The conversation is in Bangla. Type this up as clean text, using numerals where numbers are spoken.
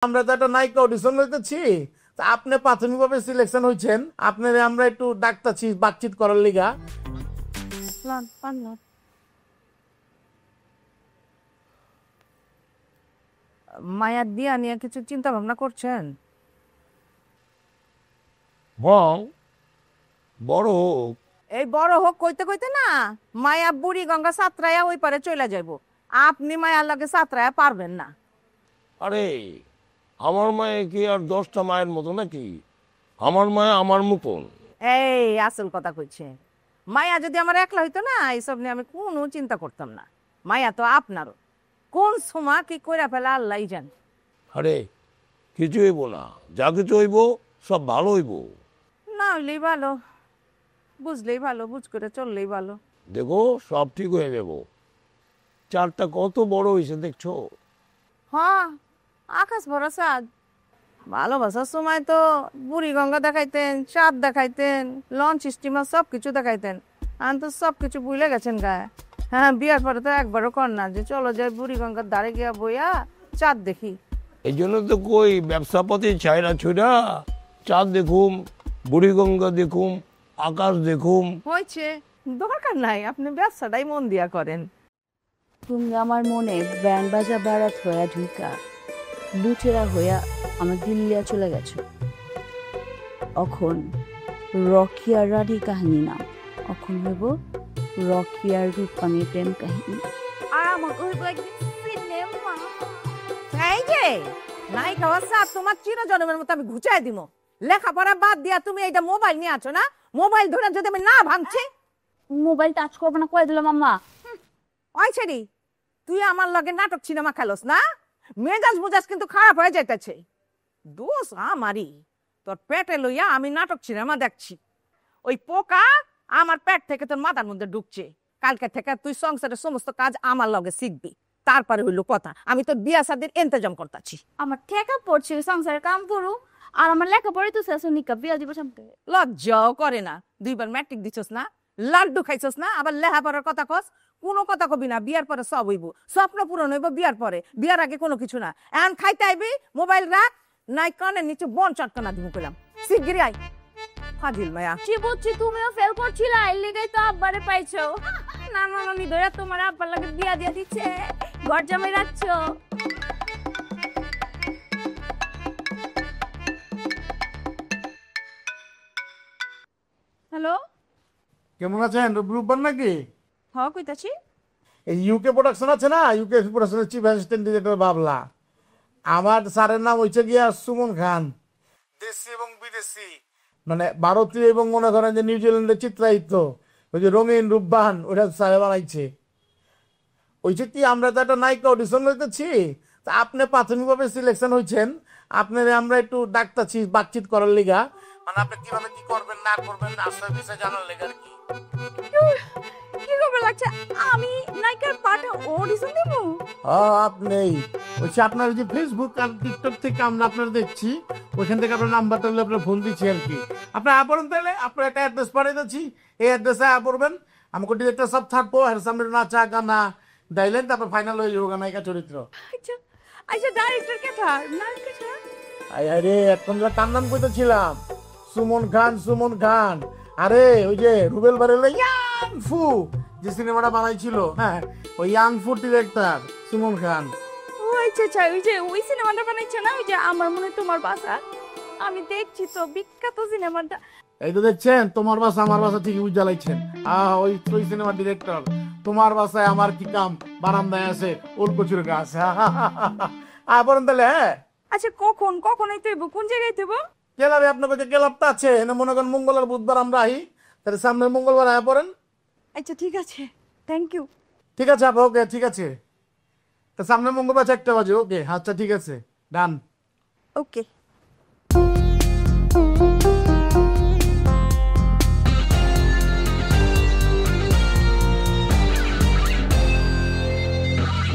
আমরা তো একটা নায়িকা অডিশন লইতেছি, তা আপনি প্রাথমিকভাবে সিলেকশন হয়েছেন, আপনার আমরা একটু ডাকতাছি বাতচিত করার লিগা। মায়া দিয়া নিয়ে কিছু চিন্তা ভাবনা করছেন? বং বড় হোক। এই বড় হোক কইতে কইতে না মায়া বুড়ি গঙ্গা সাঁতরায়া ওই পারে চলে যাইব। আপনি মায়ার লগে সাঁতরায়া পারবেন না। আরে আমার মায়ে কি আর 10টা মায়ের মতো নাকি? আমার মায়ে আমার মতন। এই আসল কথা কইছে। মায়া যদি আমার একলা হইতো না এইসব নিয়ে আমি কোনো চিন্তা করতাম না। মায়া তো আপনারও। কোন সময় কি কইরা ফেলা আল্লাহ জান। আরে কিছু হইব না, যা কিছু হইব সব ভালো হইব। না হইলেই ভালো, বুঝলেই ভালো, বুঝ করে চললেই ভালো। দেখো সব ঠিক হয়ে যাব। চারটা কত বড় হয়েছে দেখছো? হ্যাঁ, আকাশ ভরসা। ভালোবাসার সময় তো বুড়ি গঙ্গা দেখাইতেন, চাঁদ দেখাইতেন, লঞ্চ স্টিমার সব কিছু দেখাইতেন। এখন তো সব কিছু ভুলে গেছেন গায়ে। হ্যাঁ, বিয়ার পরে তো একবারও কর না যে চলো যাই বুড়ি গঙ্গার ধারে গিয়া বইয়া চাঁদ দেখি। এই জন্য তো কই ব্যবসাপাতি ছাইরা ছুড়া চাঁদ দেখুম, বুড়িগঙ্গা দেখুম, আকাশ দেখুম। হয়েছে, দরকার নাই, আপনি ব্যবসাটাই মন দিয়া করেন। তুমি আমার মনে ব্যান্ড বাজা বারাত হইয়া ঢুকা লুটেরা হইয়া আমার দিল্লিয়া চলে গেছো। এখন রকিয়ার রানী কাহিনী নাম, এখন হইব রকিয়ার রূপানী প্রেম কাহিনী। আর আমাকে হইব একদিন সিনেমা। এই যে নায়িকা হচ্ছে আর তোমার চিরজন্মের মতো আমি ঘুচাই দিব। লেখাপড়া বাদ দিয়া তুমি এইটা মোবাইল নিয়ে আছো না? মোবাইল ধরে যদি আমি না ভাঙছি। মোবাইল টাচ করবো না কয়ে দিলাম আম্মা। ওই ছেড়ি, তুই আমার লগে নাটক সিনেমা খেলোস না? মেজাজ মুজাজ কিন্তু খারাপ হয়ে যাইতেছে। দোষ আমারই, তোর পেটে লইয়া আমি নাটক সিনেমা দেখছি। ওই পোকা আমার পেট থেকে তোর মাথার মধ্যে ঢুকছে। কালকে থেকে তুই সংসারের সমস্ত কাজ আমার লগে শিখবি। তারপরে হইলো কথা, আমি তোর বিয়া শাদির ইন্তজাম করতেছি। আমার ঠেকা পড়ছে সংসারের কাম করু, আর আমার লেখাপড়াই তো শেষ নিকা বিয়া দিব সামনে। লজ্জাও করে না? 2বার ম্যাট্রিক দিছস না, লাড্ডু খাইছস না, আবার লেহাপড়ার কথা কস। কোনো কথা কবি না, বিয়ার পরে সব হইব। স্বপ্ন পূরণ হইব বিয়ার পরে, বিয়ার আগে কোনো কিছু না। এখন খাইতে আইবি, মোবাইল রাখ, নাই কানের নিচে বন চটকানা দিব কইলাম। শিগগিরি আই। ফাজিল মায়া। কি বুঝছি তুমিও ফেল করছিলা, এর লিগাই তো আব্বারে পাইছো। না না না, ধরে তোমার আব্বার লাগে বিয়া দিয়া দিচ্ছে, ঘর জামাই রাখছো। হ্যালো, কেমন আছেন রূপবান নাকি? হ কইতাছি। এই ইউকে প্রোডাকশন আছে না, ইউকে প্রোডাকশনের চিফ অ্যাসিস্ট্যান্ট ডিরেক্টর বাবলা। আমার স্যারের নাম হচ্ছে গিয়া সুমন খান। দেশি এবং বিদেশি, মানে ভারতীয় এবং মনে করেন যে নিউজিল্যান্ডের চিত্রায়িত ওই যে রঙিন রূপবান, ওটা স্যারে বানাইছে। ওইছে কি আমরা তো একটা নায়িকা অডিশন লইতেছি, তা আপনি প্রাথমিকভাবে সিলেকশন হয়েছেন, আপনার আমরা একটু ডাকতাছি বাতচিত করার লিগা, মানে আপনি কিভাবে কি করবেন না করবেন আশ্রয় বিষয় জানার লেগে আর কি। কি খবর লাগছে? আমি নায়িকার পাঠ অডিশন দেব? আপনি হচ্ছে আপনার যে ফেসবুক আর টিকটক থেকে আমরা আপনার দেখছি, ওইখান থেকে আপনার নাম্বারটা হলে আপনার ফোন দিচ্ছি আর কি। আপনার আপন তাহলে আপনার একটা অ্যাড্রেস পাঠিয়ে দিচ্ছি, এই অ্যাড্রেসে পড়বেন। আমাকে ডিরেক্টর সব থাকবো, আর সামনে নাচা গানা ডাইলেন, তারপর ফাইনাল হয়ে যাবো নায়িকা চরিত্র। আচ্ছা আচ্ছা, ডাইরেক্টর কে থার নায়িকা কে? আরে এখন তার নাম কইতেছিলাম, সুমন খান। সুমন খান, আরে ওই যে রুবেল বারেল ইয়াং ফু যে সিনেমাটা বানাইছিল, হ্যাঁ ওই ইয়াং ফু ডিরেক্টর সুমন খান। ও আচ্ছা আচ্ছা, ওই যে ওই সিনেমাটা বানাইছে না, ওই যে আমার মনে তোমার বাসা। আমি দেখছি তো বিখ্যাত সিনেমাটা। এই তো দেখছেন, তোমার বাসা আমার বাসা ঠিকই উজ্জ্বলাইছেন। ওই ওই সিনেমার ডিরেক্টর। তোমার বাসায় আমার কি কাম, বারান্দায় আছে ওল কচুর গাছ। বলেন তাহলে। হ্যাঁ আচ্ছা, কখন কখন আইতে হইব, কোন জায়গায় আইতে হইব? ক্লাবে, আপনার কাছে ক্লাবটা আছে এনে, মনে করেন মঙ্গলবার বুধবার আমরা আহি, তাহলে সামনের মঙ্গলবার আয়া পড়েন। আচ্ছা ঠিক আছে, থ্যাংক ইউ। ঠিক আছে আপা, ওকে ঠিক আছে। তা সামনের মঙ্গলবার 4টা বাজে, ওকে আচ্ছা ঠিক আছে, ডান। ওকে।